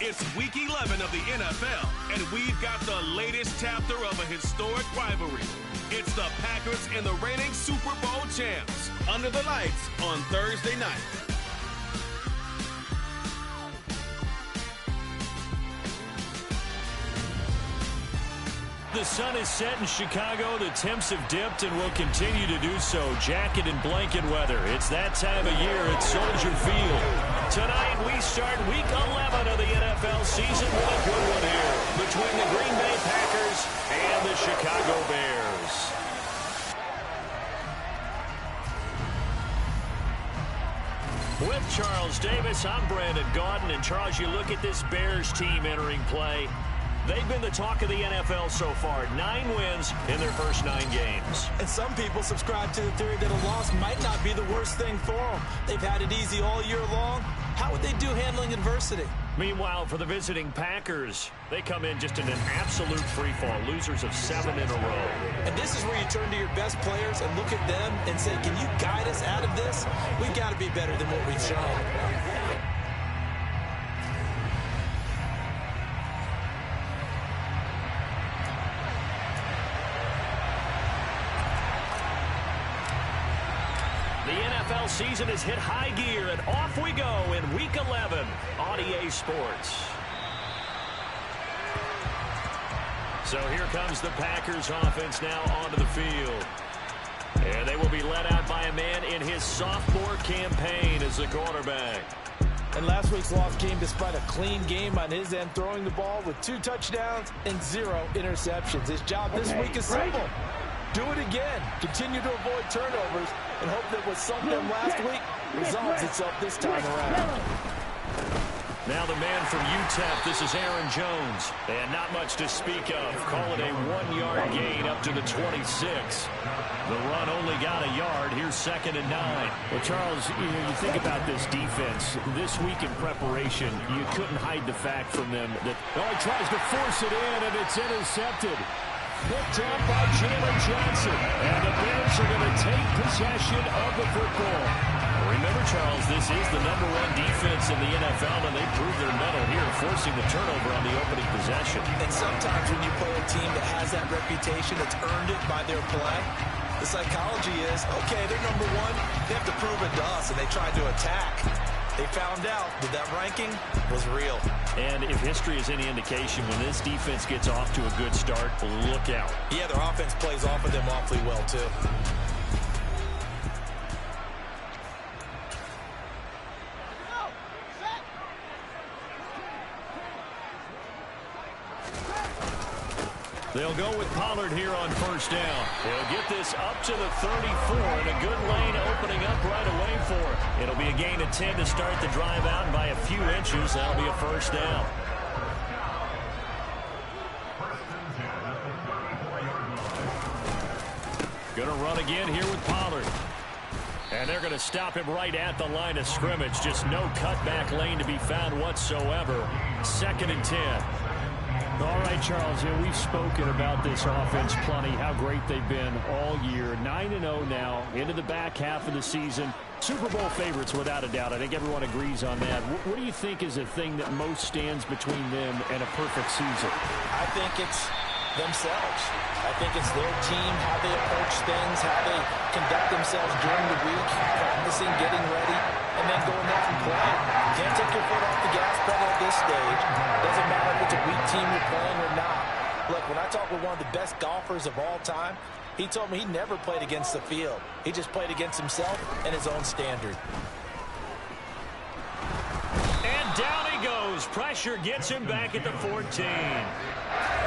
It's Week 11 of the NFL, and we've got the latest chapter of a historic rivalry. It's the Packers and the reigning Super Bowl champs under the lights on Thursday night. The sun is set in Chicago. The temps have dipped and will continue to do so. Jacket and blanket weather. It's that time of year at Soldier Field. Tonight we start Week 11 of the NFL season with a good one here between the Green Bay Packers and the Chicago Bears. With Charles Davis, I'm Brandon Gaudin. And Charles, you look at this Bears team entering play. They've been the talk of the NFL so far. 9 wins in their first 9 games. And some people subscribe to the theory that a loss might not be the worst thing for them. They've had it easy all year long. How would they do handling adversity? Meanwhile, for the visiting Packers, they come in just in an absolute free-fall. Losers of 7 in a row. And this is where you turn to your best players and look at them and say, can you guide us out of this? We've got to be better than what we've shown. NFL season has hit high gear, and off we go in Week 11 on EA Sports. So here comes the Packers offense now onto the field. And they will be led out by a man in his sophomore campaign as the quarterback. And last week's loss came despite a clean game on his end, throwing the ball with 2 touchdowns and 0 interceptions. His job this week is simple. Do it again. Continue to avoid turnovers and hope that what sunk them last week resolves itself this time around. Now the man from UTEP, this is Aaron Jones. And not much to speak of. Call it a 1-yard gain up to the 26. The run only got a yard. Here's 2nd and 9. Well, Charles, you think about this defense. This week in preparation, you couldn't hide the fact from them that he tries to force it in, and it's intercepted. Picked up by Jalen Johnson. And the Bears are going to take possession of the football. Remember, Charles, this is the #1 defense in the NFL, and they proved their mettle here, forcing the turnover on the opening possession. And sometimes when you play a team that has that reputation, that's earned it by their play, the psychology is, okay, they're #1. They have to prove it to us, and they tried to attack. They found out that that ranking was real. And if history is any indication, when this defense gets off to a good start, look out. Yeah, their offense plays off of them awfully well, too. They'll go with Pollard here on 1st down. He'll get this up to the 34, and a good lane opening up right away for him. It'll be a gain of 10 to start the drive out, and by a few inches, that'll be a 1st down. Gonna run again here with Pollard. And they're going to stop him right at the line of scrimmage. Just no cutback lane to be found whatsoever. 2nd and 10. All right, Charles, we've spoken about this offense plenty, how great they've been all year. 9-0 now, into the back half of the season. Super Bowl favorites, without a doubt. I think everyone agrees on that. What do you think is the thing that most stands between them and a perfect season? I think it's themselves. I think it's their team, how they approach things, how they conduct themselves during the week, practicing, getting ready, and then going off and playing. You can't take your foot off the gas pedal at this stage. Doesn't matter if it's a weak team you're playing or not. Look, when I talk with one of the best golfers of all time, he told me he never played against the field. He just played against himself and his own standard. And down he goes. Pressure gets him back at the 14.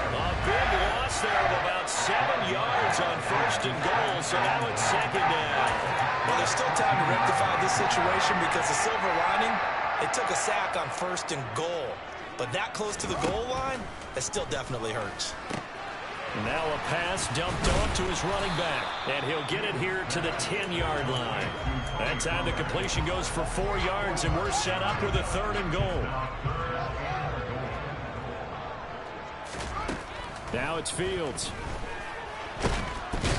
A big loss there of about 7 yards on 1st and goal, so now it's 2nd down. Well, there's still time to rectify this situation because the silver lining, it took a sack on 1st and goal. But that close to the goal line, it still definitely hurts. Now a pass dumped off to his running back, and he'll get it here to the 10-yard line. That time the completion goes for 4 yards, and we're set up with a 3rd and goal. Now it's Fields.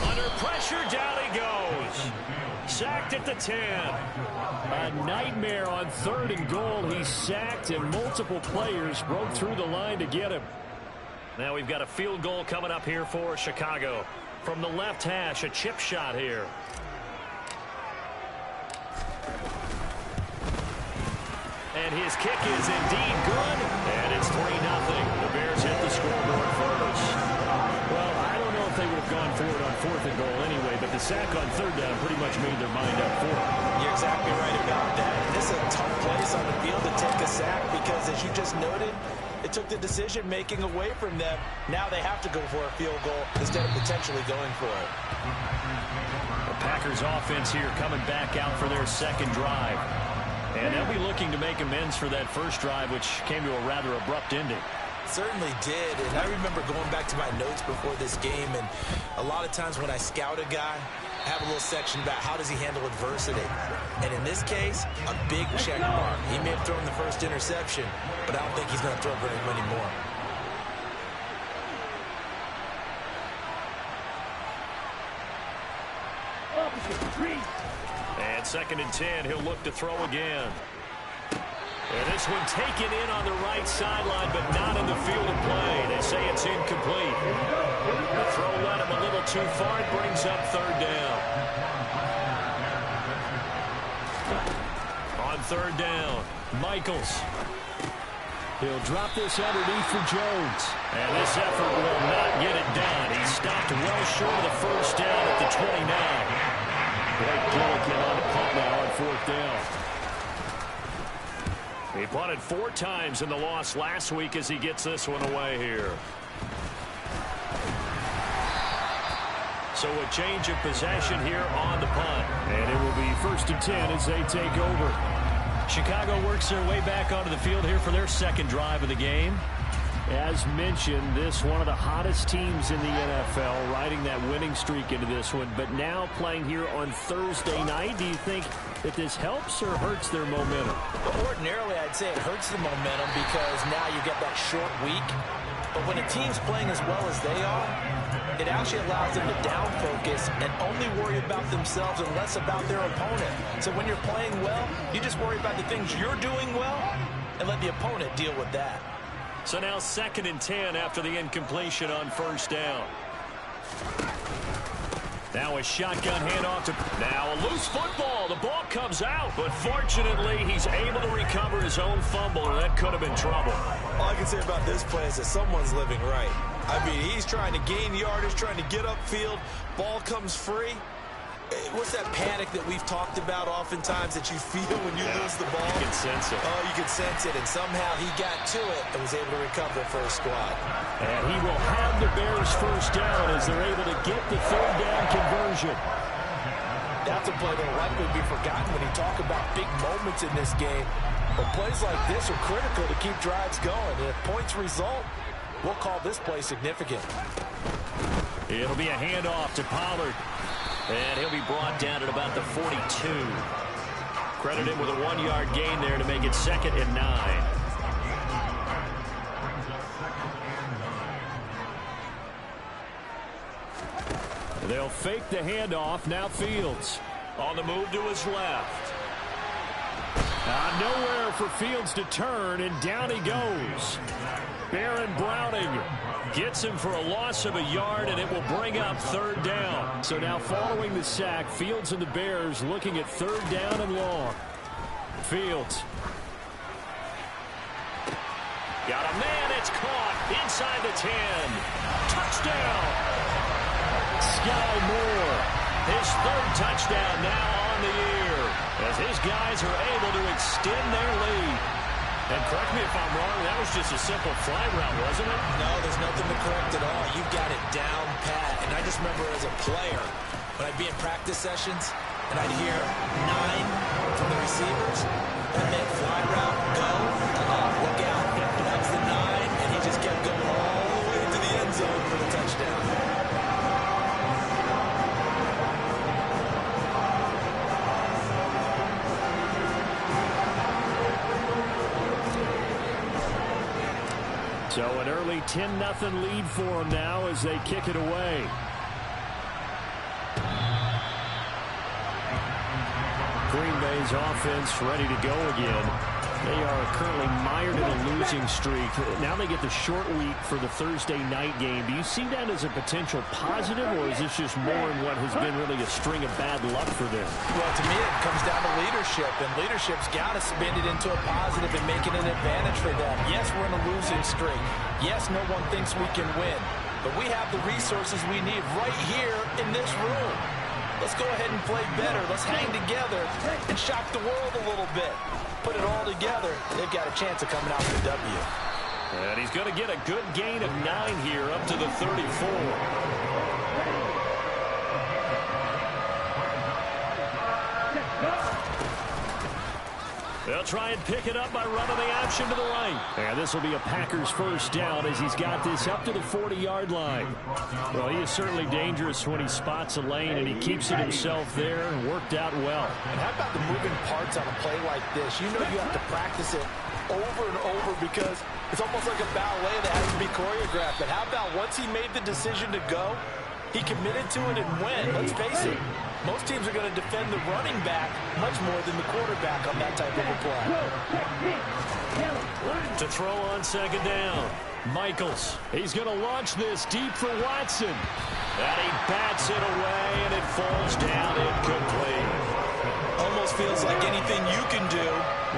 Under pressure, down he goes. Sacked at the 10. A nightmare on 3rd and goal. He's sacked, and multiple players broke through the line to get him. Now we've got a field goal coming up here for Chicago. From the left hash, a chip shot here. And his kick is indeed good. And it's 3-0. The Bears hit the scoreboard first. Well, I don't know if they would have gone for it on 4th and goal anyway, but the sack on 3rd down pretty much made their mind up for it. You're exactly right about that. And this is a tough place on the field to take a sack because, as you just noted, it took the decision-making away from them. Now they have to go for a field goal instead of potentially going for it. The Packers offense here coming back out for their second drive. And they'll be looking to make amends for that first drive, which came to a rather abrupt ending. Certainly did. And I remember going back to my notes before this game, and a lot of times when I scout a guy, I have a little section about how does he handle adversity. And in this case, a big check mark. He may have thrown the first interception, but I don't think he's going to throw very many more. And 2nd and 10, he'll look to throw again. And this one taken in on the right sideline, but not in the field of play. They say it's incomplete. The throw led him a little too far. It brings up 3rd down. On 3rd down, Michaels. He'll drop this underneath for Jones. And this effort will not get it done. He stopped well short of the first down at the 29. Blake Gillikin on the punt now on 4th down. He punted 4 times in the loss last week as he gets this one away here. So a change of possession here on the punt. And it will be 1st and 10 as they take over. Chicago works their way back onto the field here for their second drive of the game. As mentioned, this one of the hottest teams in the NFL, riding that winning streak into this one, but now playing here on Thursday night. Do you think that this helps or hurts their momentum? Well, ordinarily, I'd say it hurts the momentum because now you get that short week. But when a team's playing as well as they are, it actually allows them to down focus and only worry about themselves and less about their opponent. So when you're playing well, you just worry about the things you're doing well and let the opponent deal with that. So now 2nd and 10 after the incompletion on 1st down. Now a shotgun handoff to... Now a loose football. The ball comes out, but fortunately he's able to recover his own fumble, or that could have been trouble. All I can say about this play is that someone's living right. I mean, he's trying to gain yardage, trying to get upfield. Ball comes free. What's that panic that we've talked about oftentimes that you feel when you lose the ball? You can sense it. Oh, you can sense it, and somehow he got to it and was able to recover for his squad. And he will have the Bears' first down as they're able to get the 3rd down conversion. That's a play that will likely be forgotten when you talk about big moments in this game. But plays like this are critical to keep drives going. And if points result, we'll call this play significant. It'll be a handoff to Pollard. And he'll be brought down at about the 42. Credit him with a 1-yard gain there to make it 2nd and 9. They'll fake the handoff. Now Fields. On the move to his left. Nowhere for Fields to turn, and down he goes. Baron Browning gets him for a loss of a yard, and it will bring up 3rd down. So now following the sack, Fields and the Bears looking at 3rd down and long. Fields. Got a man, it's caught inside the 10. Touchdown. Sky Moore. His 3rd touchdown now on the year as his guys are able to extend their lead. And correct me if I'm wrong, that was just a simple fly route, wasn't it? No, there's nothing to correct at all. You've got it down pat. And I just remember as a player, when I'd be in practice sessions, and I'd hear 9 from the receivers, and then fly route, go, look out. That was the 9, and he just kept going all the way to the end zone for the touchdown. So an early 10-0 lead for them now as they kick it away. Gray's offense ready to go again. They are currently mired in a losing streak. Now they get the short week for the Thursday night game. Do you see that as a potential positive, or is this just more in what has been really a string of bad luck for them? Well, to me, it comes down to leadership, and leadership's got to spin it into a positive and make it an advantage for them. Yes, we're in a losing streak. Yes, no one thinks we can win, but we have the resources we need right here in this room. Let's go ahead and play better. Let's hang together and shock the world a little bit. Put it all together, they've got a chance of coming out with a W. And he's going to get a good gain of 9 here, up to the 34. They'll try and pick it up by running the option to the right. And this will be a Packers first down as he's got this up to the 40-yard line. Well, he is certainly dangerous when he spots a lane, and he keeps it himself there and worked out well. And how about the moving parts on a play like this? You know you have to practice it over and over because it's almost like a ballet that has to be choreographed. But how about once he made the decision to go, he committed to it and went. Let's face it, most teams are going to defend the running back much more than the quarterback on that type of a play. To throw on second down, Michaels. He's going to launch this deep for Watson. And he bats it away, and it falls down incomplete. Almost feels like anything you can do,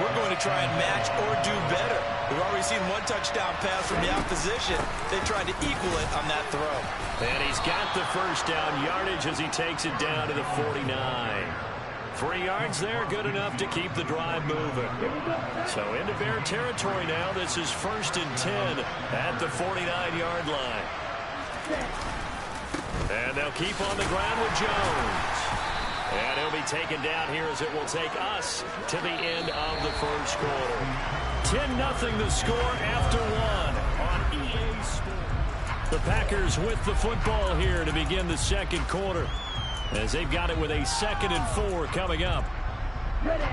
we're going to try and match or do better. We've already seen one touchdown pass from the opposition. They tried to equal it on that throw. And he's got the first down yardage as he takes it down to the 49. 3 yards there, good enough to keep the drive moving. So into Bear territory now. This is 1st and 10 at the 49-yard line. And they'll keep on the ground with Jones. And he'll be taken down here as it will take us to the end of the first quarter. 10-0 the score after 1 on EA Sports. The Packers with the football here to begin the second quarter, as they've got it with a 2nd and 4 coming up. Ready.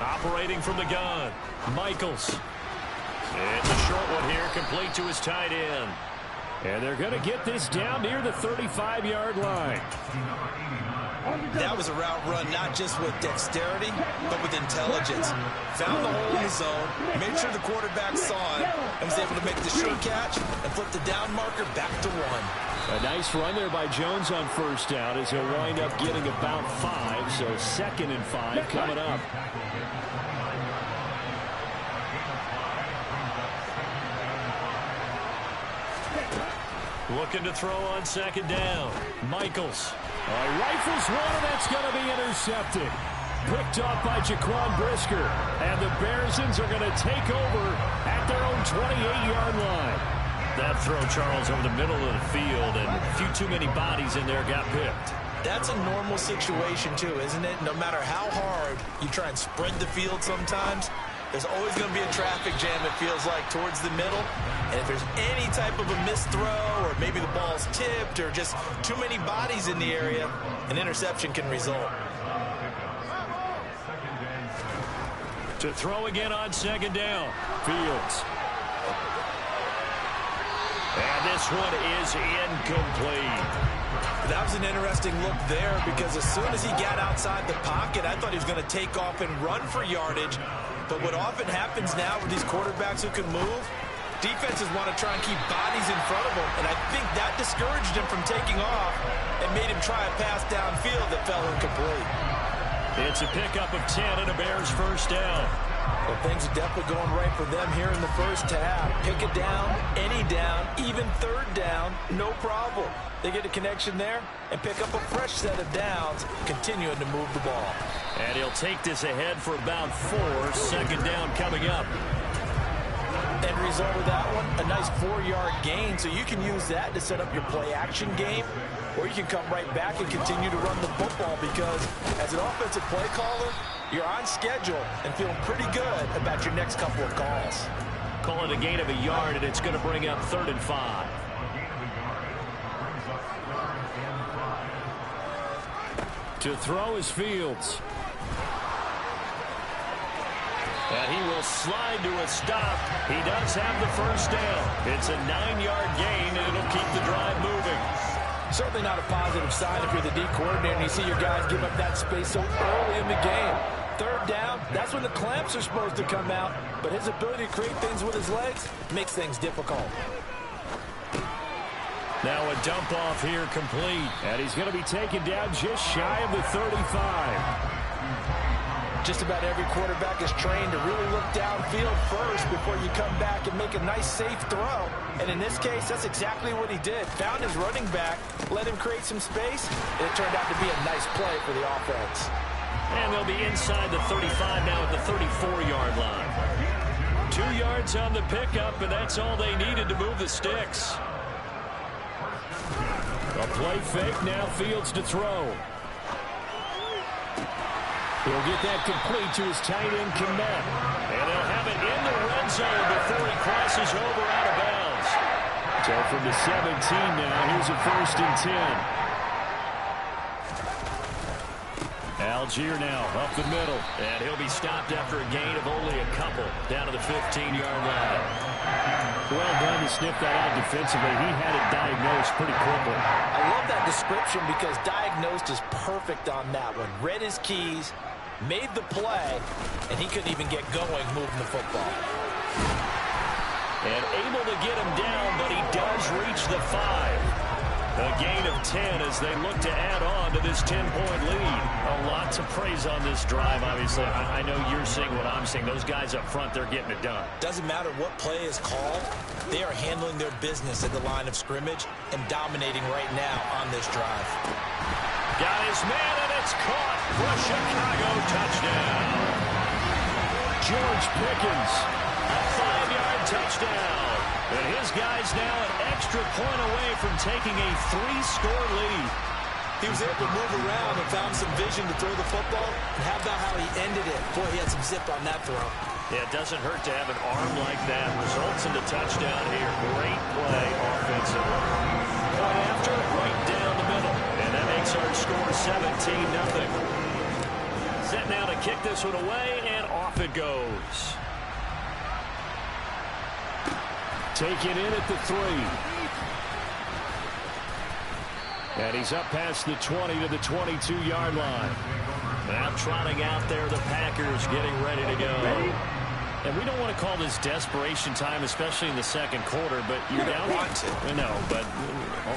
Operating from the gun, Michaels. And the short one here, complete to his tight end. And they're going to get this down near the 35-yard line. That was a route run not just with dexterity, but with intelligence. Found the hole in the zone, made sure the quarterback saw it, and was able to make the sure catch and flip the down marker back to 1. A nice run there by Jones on first down as he'll wind up getting about 5, so 2nd and 5 coming up. Looking to throw on second down, Michaels. Rifles one, and that's going to be intercepted. Picked off by Jaquan Brisker. And the Bearsons are going to take over at their own 28-yard line. That throw, Charles, over the middle of the field, and a few too many bodies in there got picked. That's a normal situation, too, isn't it? No matter how hard you try and spread the field sometimes, there's always going to be a traffic jam, it feels like, towards the middle. And if there's any type of a missed throw, or maybe the ball's tipped, or just too many bodies in the area, an interception can result. To throw again on second down, Fields. And this one is incomplete. That was an interesting look there because as soon as he got outside the pocket, I thought he was going to take off and run for yardage. But what often happens now with these quarterbacks who can move, defenses want to try and keep bodies in front of them. And I think that discouraged him from taking off and made him try a pass downfield that fell incomplete. It's a pickup of 10 and a Bears first down. Well, things are definitely going right for them here in the first half. Pick it down, any down, even third down, no problem. They get a connection there and pick up a fresh set of downs, continuing to move the ball. And he'll take this ahead for about 4. Second down coming up. End result of that one, a nice 4-yard gain, so you can use that to set up your play-action game, or you can come right back and continue to run the football because as an offensive play caller, you're on schedule and feeling pretty good about your next couple of calls. Call it a gain of a yard, and it's going to bring up 3rd and 5. To throw is Fields. And he will slide to a stop. He does have the first down. It's a 9-yard gain, and it'll keep the drive moving. Certainly not a positive sign if you're the D coordinator and you see your guys give up that space so early in the game. Third down, that's when the clamps are supposed to come out, but his ability to create things with his legs makes things difficult. Now a dump off here complete. And he's going to be taken down just shy of the 35. Just about every quarterback is trained to really look downfield first before you come back and make a nice, safe throw. And in this case, that's exactly what he did. Found his running back, let him create some space, and it turned out to be a nice play for the offense. And they'll be inside the 35 now at the 34-yard line. 2 yards on the pickup, and that's all they needed to move the sticks. A play fake, now Fields to throw. He'll get that complete to his tight end, Kmet. And they'll have it in the red zone before he crosses over out of bounds. So from the 17 now, here's a 1st and 10. Algier now up the middle. And he'll be stopped after a gain of only a couple down to the 15-yard line. Well done to sniff that out defensively. He had it diagnosed pretty quickly. I love that description because diagnosed is perfect on that one. Read his keys, made the play, and he couldn't even get going moving the football. And able to get him down, but he does reach the 5. A gain of 10 as they look to add on to this 10-point lead. A lot to praise on this drive, obviously. I know you're seeing what I'm seeing. Those guys up front, they're getting it done. Doesn't matter what play is called. They are handling their business at the line of scrimmage and dominating right now on this drive. Got his man, and it's caught for a Chicago touchdown. George Pickens. A 5-yard touchdown. And his guy's now an extra point away from taking a 3-score lead. He was able to move around and found some vision to throw the football. And how about how he ended it? Boy, he had some zip on that throw. Yeah, it doesn't hurt to have an arm like that. Results in the touchdown here. Great play offensively. Point after, right down the middle. And that makes our score 17-0. Set now to kick this one away, and off it goes. Taken in at the 3. And he's up past the 20 to the 22-yard line. Now trotting out there, the Packers getting ready to go. And we don't want to call this desperation time, especially in the second quarter, but you're down. No, but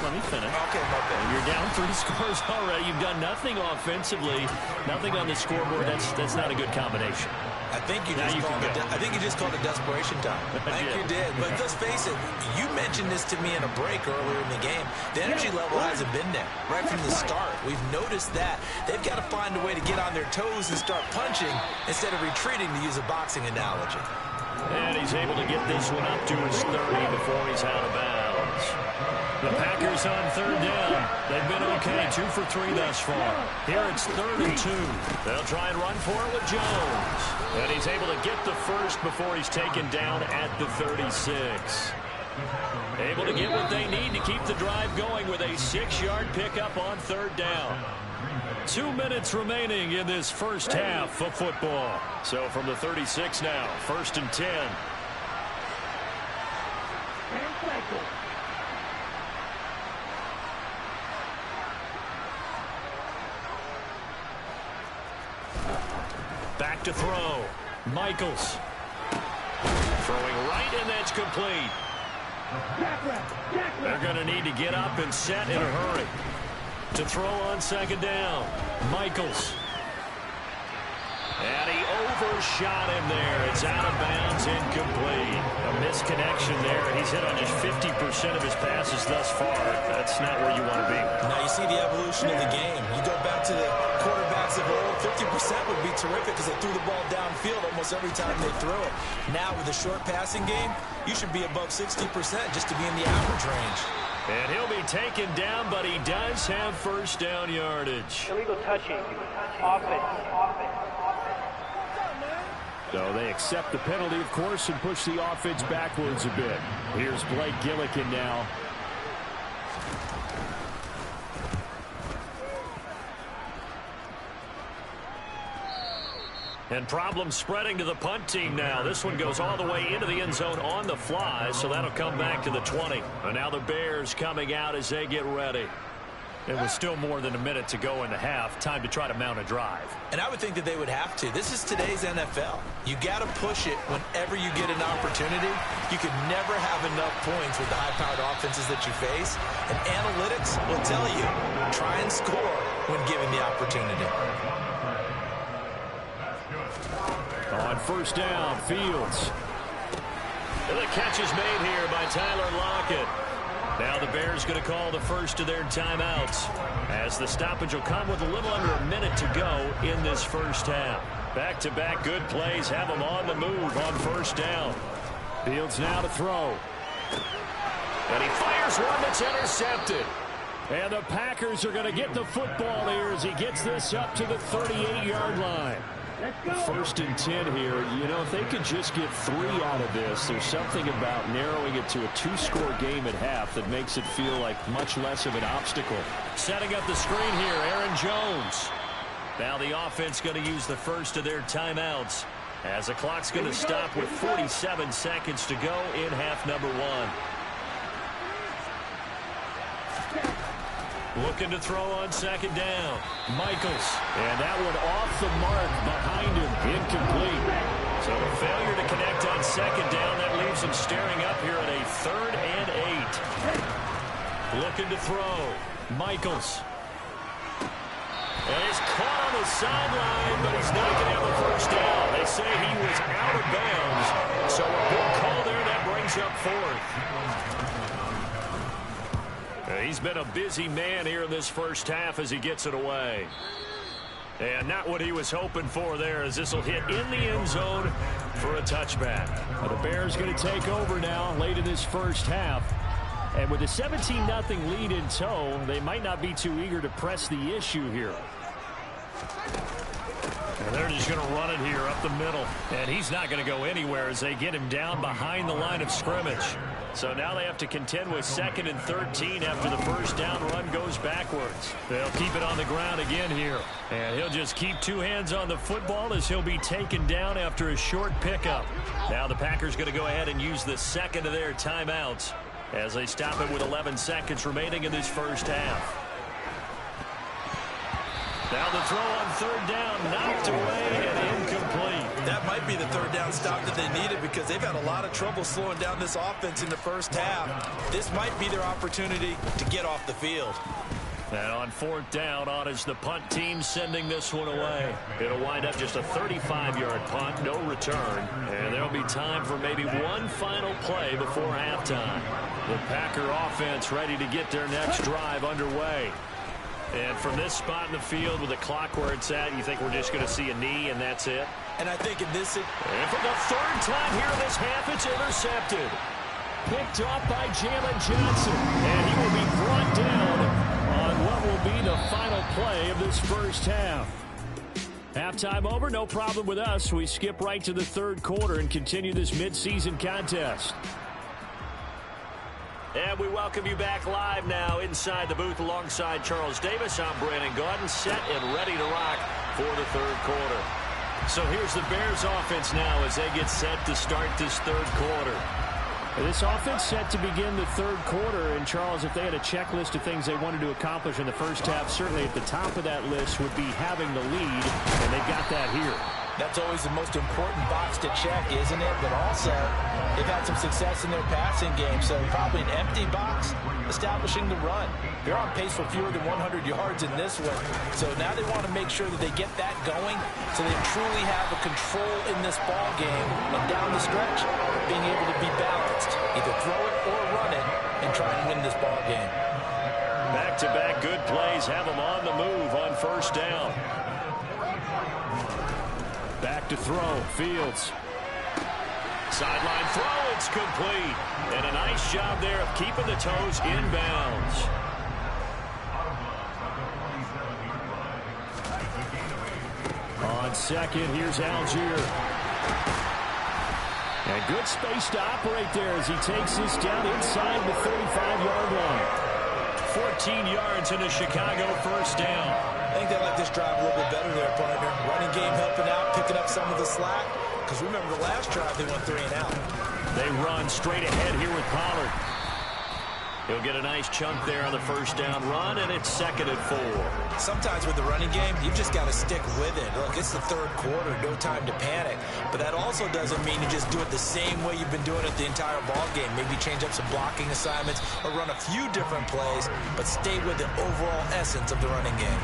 let me finish. Okay, my bad. You're down 3 scores already. You've done nothing offensively, nothing on the scoreboard. That's not a good combination. I think you just called it desperation time. I think you did. But let's face it, you mentioned this to me in a break earlier in the game. The energy level hasn't been there right from the start. We've noticed that. They've got to find a way to get on their toes and start punching instead of retreating, to use a boxing analogy. And he's able to get this one up to his 30 before he's out of bounds. The Packers on 3rd down. They've been okay, 2 for 3 thus far. Here it's 3rd and 2. They'll try and run for it with Jones. And he's able to get the first before he's taken down at the 36. Able to get what they need to keep the drive going with a 6-yard pickup on 3rd down. 2 minutes remaining in this first half of football. So from the 36 now, 1st and 10. Back to throw. Michaels. Throwing right, and that's complete. They're going to need to get up and set in a hurry. To throw on 2nd down. Michaels. And he overshot him there. It's out of bounds, incomplete. A misconnection there. He's hit on just 50% of his passes thus far. That's not where you want to be. Now you see the evolution of the game. You go back to the quarterbacks of old, 50% would be terrific because they threw the ball downfield almost every time they threw it. Now with a short passing game, you should be above 60% just to be in the average range. And he'll be taken down, but he does have 1st down yardage. Illegal touching. Offense. So they accept the penalty, of course, and push the offense backwards a bit. Here's Blake Gillikin now. And problems spreading to the punt team now. This one goes all the way into the end zone on the fly, so that'll come back to the 20. And now the Bears coming out as they get ready. It was still more than a minute to go in the half. Time to try to mount a drive. And I would think that they would have to. This is today's NFL. You got to push it whenever you get an opportunity. You could never have enough points with the high-powered offenses that you face. And analytics will tell you, try and score when given the opportunity. On first down, Fields. And the catch is made here by Tyler Lockett. Now the Bears going to call the first of their timeouts, as the stoppage will come with a little under a minute to go in this first half. Back-to-back good plays have them on the move on first down. Fields now to throw. And he fires one that's intercepted. And the Packers are going to get the football here as he gets this up to the 38-yard line. First and 10 here. You know, if they could just get 3 out of this, there's something about narrowing it to a 2-score game at half that makes it feel like much less of an obstacle. Setting up the screen here, Aaron Jones. Now the offense going to use the first of their timeouts, as the clock's going to stop with 47 seconds to go in half number 1. Looking to throw on second down. Michaels. And that one off the mark behind him. Incomplete. So a failure to connect on second down. That leaves him staring up here at a 3rd and 8. Looking to throw. Michaels. And he's caught on the sideline, but he's not going to have a first down. They say he was out of bounds. So a good call there. That brings up 4th. He's been a busy man here in this first half as he gets it away. And not what he was hoping for there, as this will hit in the end zone for a touchback. Well, the Bears going to take over now late in this first half. And with a 17-0 lead in tow, they might not be too eager to press the issue here. And they're just going to run it here up the middle. And he's not going to go anywhere as they get him down behind the line of scrimmage. So now they have to contend with 2nd and 13 after the first down run goes backwards. They'll keep it on the ground again here. And he'll just keep 2 hands on the football as he'll be taken down after a short pickup. Now the Packers going to go ahead and use the second of their timeouts as they stop it with 11 seconds remaining in this first half. Now the throw on 3rd down, knocked away and incomplete. That might be the 3rd down stop that they needed, because they've had a lot of trouble slowing down this offense in the first half. This might be their opportunity to get off the field. And on 4th down, on is the punt team sending this one away. It'll wind up just a 35-yard punt, no return. And there'll be time for maybe one final play before halftime. The Packer offense ready to get their next drive underway. And from this spot in the field with the clock where it's at, you think we're just going to see a knee and that's it? And I think in this... And for the 3rd time here in this half, it's intercepted. Picked off by Jalen Johnson. And he will be brought down on what will be the final play of this first half. Halftime over, no problem with us. We skip right to the 3rd quarter and continue this midseason contest. And we welcome you back live now inside the booth alongside Charles Davis. I'm Brandon Gaudin, set and ready to rock for the 3rd quarter. So here's the Bears offense now as they get set to start this 3rd quarter. This offense set to begin the 3rd quarter. And, Charles, if they had a checklist of things they wanted to accomplish in the first half, certainly at the top of that list would be having the lead, and they got that here. That's always the most important box to check, isn't it? But also, they've had some success in their passing game, so probably an empty box, establishing the run. They're on pace for fewer than 100 yards in this one, so now they want to make sure that they get that going so they truly have a control in this ball game, and down the stretch, being able to be balanced. Either throw it or run it and try and win this ball game. Back-to-back good plays have them on the move on first down. Back to throw, Fields. Sideline throw, it's complete. And a nice job there of keeping the toes inbounds. On second, here's Algier. And good space to operate there as he takes this down inside the 35-yard line. 14 yards in a Chicago first down. I think they like this drive a little bit better there, partner. Running game helping out, picking up some of the slack. Because remember, the last drive, they went 3 and out. They run straight ahead here with Pollard. He'll get a nice chunk there on the first down run, and it's 2nd and 4. Sometimes with the running game, you've just got to stick with it. Look, it's the 3rd quarter, no time to panic. But that also doesn't mean you just do it the same way you've been doing it the entire ball game. Maybe change up some blocking assignments or run a few different plays, but stay with the overall essence of the running game.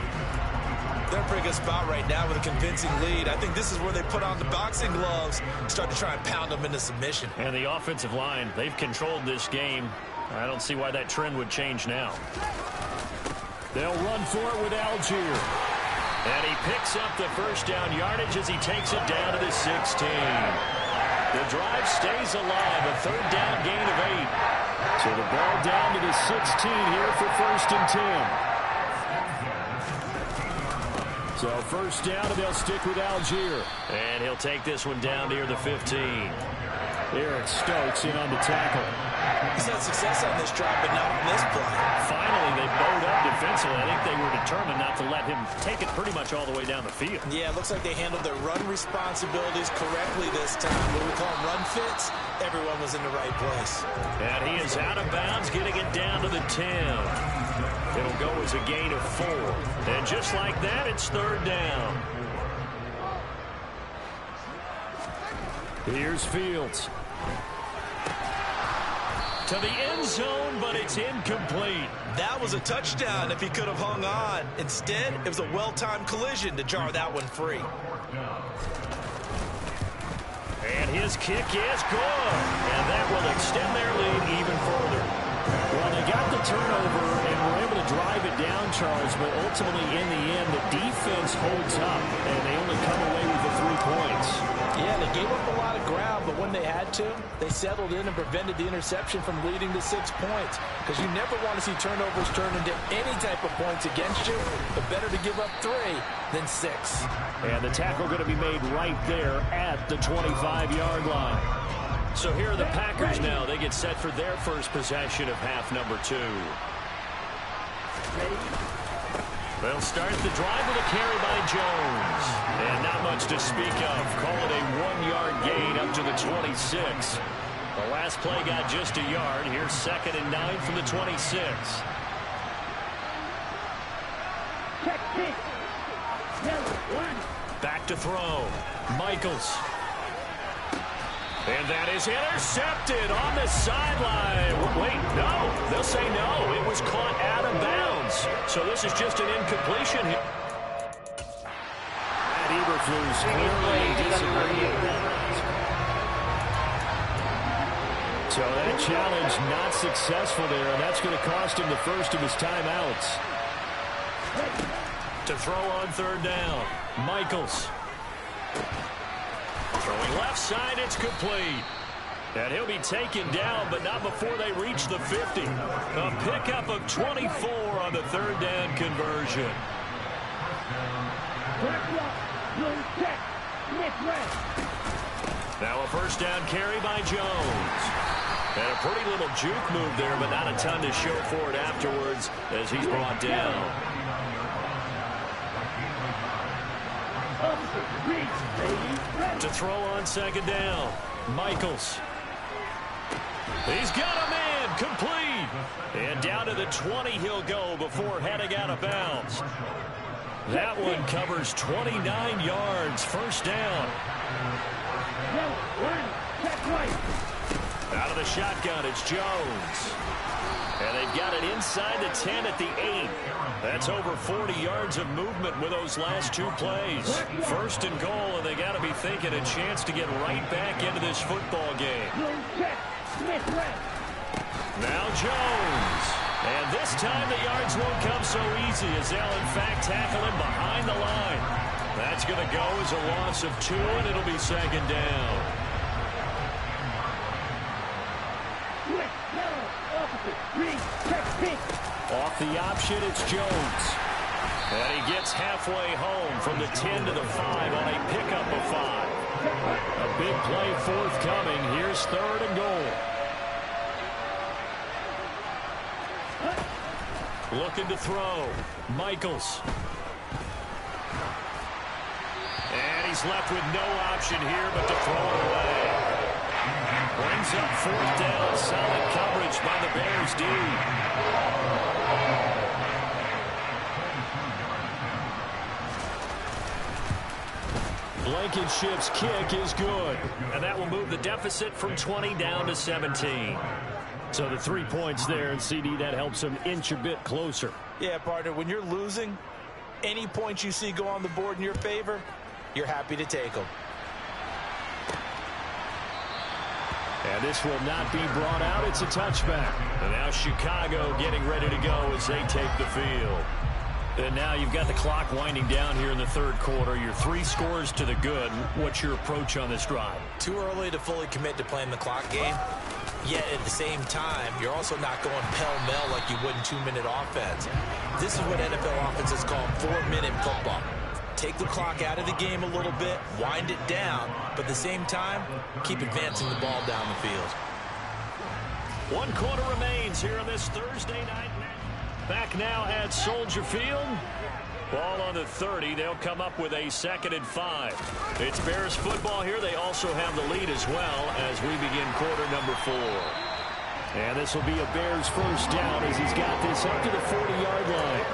They're in a pretty good spot right now with a convincing lead. I think this is where they put on the boxing gloves, start to try and pound them into submission. And the offensive line, they've controlled this game. I don't see why that trend would change now. They'll run for it with Algier. And he picks up the first down yardage as he takes it down to the 16. The drive stays alive, a 3rd down gain of 8. So the ball down to the 16 here for 1st and 10. So 1st down, and they'll stick with Algier. And he'll take this one down near the 15. Eric Stokes in on the tackle. He's had success on this drive, but not on this play. Finally, they bowed up defensively. I think they were determined not to let him take it pretty much all the way down the field. Yeah, it looks like they handled their run responsibilities correctly this time. What we call run fits, everyone was in the right place. And he is out of bounds, getting it down to the 10. It'll go as a gain of 4. And just like that, it's 3rd down. Here's Fields. To the end zone, but it's incomplete. That was a touchdown if he could have hung on. Instead, it was a well-timed collision to jar that one free. And his kick is good. And that will extend their lead even further. Well, they got the turnover and were able to drive it down, Charles, but ultimately in the end, the defense holds up, and they only come away with the 3 points. Yeah, they gave up a lot of ground, but when they had to, they settled in and prevented the interception from leading to 6 points. Because you never want to see turnovers turn into any type of points against you, but better to give up 3 than 6. And the tackle going to be made right there at the 25-yard line. So here are the Packers now. They get set for their first possession of half number 2. They'll start the drive with a carry by Jones. And not much to speak of. Call it a 1-yard gain up to the 26. The last play got just a yard. Here's 2nd and 9 from the 26. Back to throw. Michaels. And that is intercepted on the sideline. Wait, no. They'll say no. It was caught out of bounds. So this is just an incompletion here. Matt Eberflus clearly disagreeing. So that challenge not successful there, and that's going to cost him the first of his timeouts. To throw on 3rd down, Michaels. Throwing left side, it's complete. And he'll be taken down, but not before they reach the 50. A pickup of 24 on the 3rd down conversion. Now a first down carry by Jones. And a pretty little juke move there, but not a ton to show for it afterwards as he's brought down. To throw on 2nd down, Michaels. He's got a man, complete. And down to the 20 he'll go before heading out of bounds. That one covers 29 yards, first down. Out of the shotgun, it's Jones. And they've got it inside the 10 at the 8. That's over 40 yards of movement with those last 2 plays. 1st and goal, and they got to be thinking a chance to get right back into this football game. Now Jones. And this time the yards won't come so easy as they'll in fact tackle him behind the line. That's going to go as a loss of 2, and it'll be 2nd down. Off the option, it's Jones. And he gets halfway home from the 10 to the 5 on a pickup of 5. A big play forthcoming. Here's 3rd and goal. Looking to throw. Michaels. he's left with no option here but to throw it away. Brings up 4th down. Solid coverage by the Bears D. Blankenship's kick is good. And that will move the deficit from 20 down to 17. So the 3 points there, and CD, that helps him inch a bit closer. Yeah, partner, when you're losing, any points you see go on the board in your favor, you're happy to take them. And this will not be brought out. It's a touchback. And now Chicago getting ready to go as they take the field. And now you've got the clock winding down here in the 3rd quarter. You're 3 scores to the good. What's your approach on this drive? Too early to fully commit to playing the clock game. Yet at the same time, you're also not going pell-mell like you would in 2-minute offense. This is what NFL offenses call 4-minute football. Take the clock out of the game a little bit, wind it down, but at the same time, keep advancing the ball down the field. 1 quarter remains here on this Thursday night. Back now at Soldier Field. Ball on the 30. They'll come up with a 2nd and 5. It's Bears football here. They also have the lead as well as we begin quarter number 4. And this will be a Bears first down as he's got this up to the 40-yard line.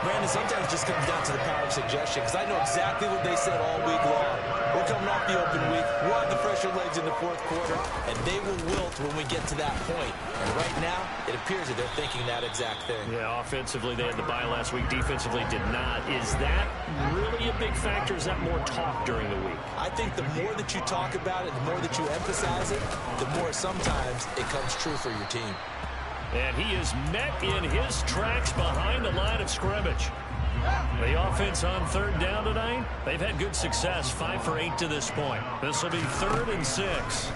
Brandon, sometimes it just comes down to the power of suggestion, because I know exactly what they said all week long. We're coming off the open week. We'll have the fresher legs in the 4th quarter, and they will wilt when we get to that point. And right now, it appears that they're thinking that exact thing. Yeah, offensively, they had the bye last week. Defensively, did not. Is that really a big factor? Is that more talk during the week? I think the more that you talk about it, the more that you emphasize it, the more sometimes it comes true for your team. And he is met in his tracks behind the line of scrimmage. The offense on 3rd down tonight, they've had good success, 5 for 8 to this point. This will be 3rd and 6.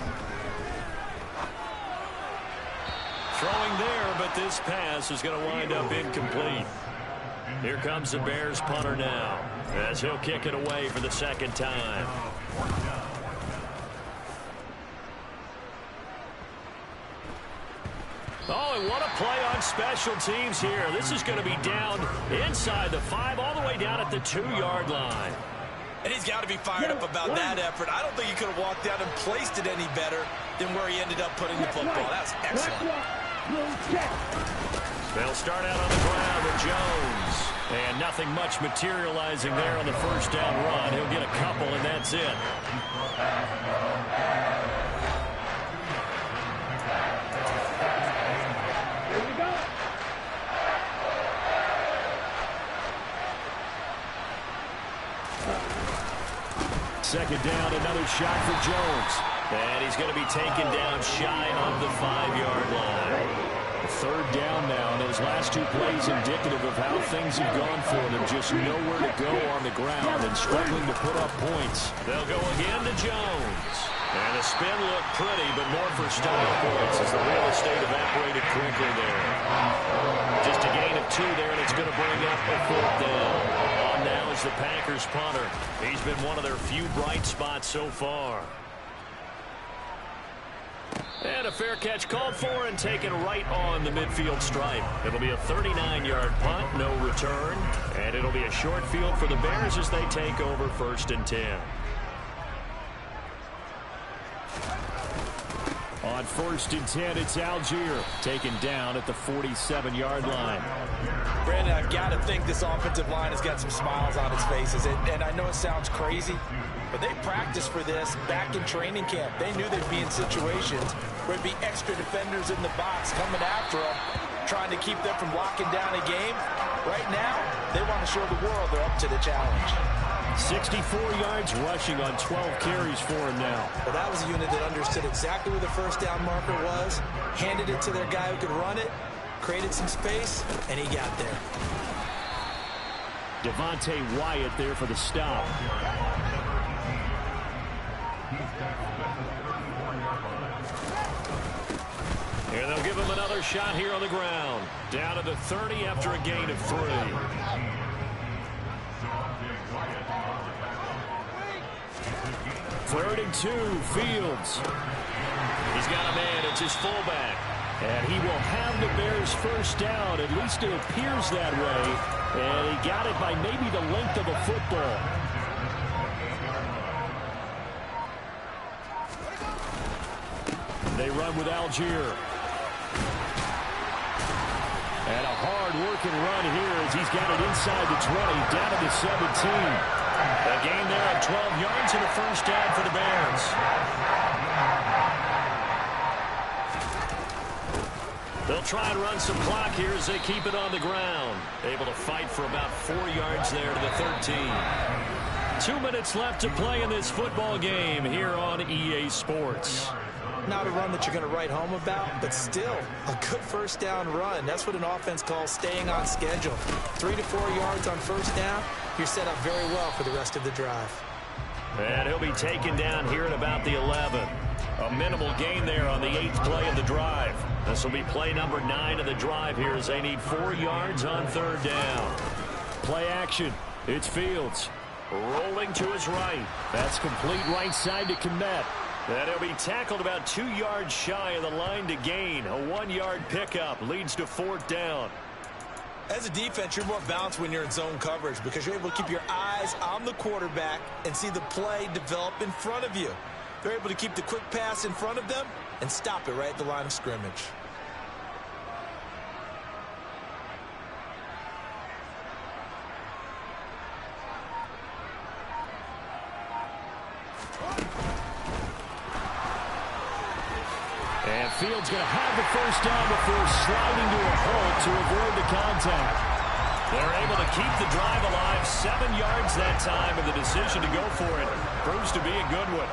Throwing there, but this pass is going to wind up incomplete. Here comes the Bears punter now, as he'll kick it away for the 2nd time. Oh, and what a play on special teams here. This is going to be down inside the 5, all the way down at the 2-yard line. And he's got to be fired up about that effort. I don't think he could have walked down and placed it any better than where he ended up putting the football. That's excellent. They'll start out on the ground with Jones. And nothing much materializing there on the first down run. He'll get a couple, and that's it. Second down, another shot for Jones. And he's going to be taken down shy of the 5-yard line. 3rd down now, and those last 2 plays indicative of how things have gone for them. Just nowhere to go on the ground and struggling to put up points. They'll go again to Jones. And the spin looked pretty, but more for style points as the real estate evaporated quickly there. Just a gain of 2 there, and it's going to bring up a 4th down. On now is the Packers punter. He's been one of their few bright spots so far. And a fair catch called for and taken right on the midfield stripe. It'll be a 39-yard punt, no return. And it'll be a short field for the Bears as they take over 1st and 10. On 1st and 10, it's Algier taken down at the 47-yard line. Brandon, I've got to think this offensive line has got some smiles on its faces. And I know it sounds crazy, but they practiced for this back in training camp. They knew they'd be in situations where there'd be extra defenders in the box coming after them, trying to keep them from locking down a game. Right now, they want to show the world they're up to the challenge. 64 yards rushing on 12 carries for him now. Well, that was a unit that understood exactly where the first down marker was, handed it to their guy who could run it, created some space, and he got there. Devontae Wyatt there for the stop. And they'll give him another shot here on the ground. Down to the 30 after a gain of 3. Third and 2, Fields. He's got a man, it's his fullback. And he will have the Bears first down, at least it appears that way. And he got it by maybe the length of a football. Algier. And a hard-working run here as he's got it inside the 20, down to the 17. A gain there of 12 yards and a first down for the Bears. They'll try and run some clock here as they keep it on the ground. Able to fight for about 4 yards there to the 13. 2 minutes left to play in this football game here on EA Sports. Not a run that you're going to write home about, but still a good first down run. That's what an offense calls staying on schedule. 3 to 4 yards on first down, you're set up very well for the rest of the drive. And he'll be taken down here at about the 11. A minimal gain there on the 8th play of the drive. This will be play number 9 of the drive here as they need 4 yards on third down. Play action. It's Fields. Rolling to his right. That's complete right side to Kmet. And he'll be tackled about 2 yards shy of the line to gain. A 1-yard pickup leads to fourth down. As a defense, you're more balanced when you're in zone coverage because you're able to keep your eyes on the quarterback and see the play develop in front of you. They're able to keep the quick pass in front of them and stop it right at the line of scrimmage. And Fields going to have the first down before sliding to a halt to avoid the contact. They're able to keep the drive alive, 7 yards that time, and the decision to go for it proves to be a good one.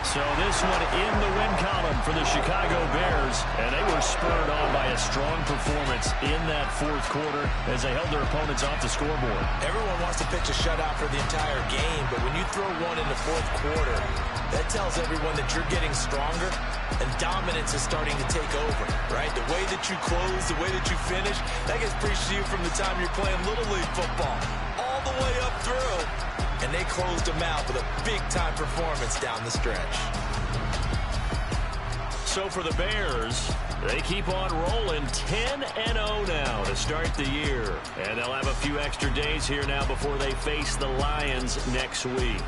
So this one in the win column for the Chicago Bears, and they were spurred on by a strong performance in that fourth quarter as they held their opponents off the scoreboard. Everyone wants to pitch a shutout for the entire game, but when you throw one in the fourth quarter, that tells everyone that you're getting stronger and dominance is starting to take over, right? The way that you close, the way that you finish, that gets preached to you from the time you're playing Little League football all the way up through. And they closed them out with a big-time performance down the stretch. So for the Bears, they keep on rolling 10-0 now to start the year. And they'll have a few extra days here now before they face the Lions next week.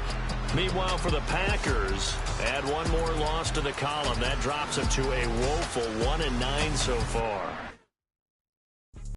Meanwhile, for the Packers, add one more loss to the column. That drops them to a woeful 1-9 so far.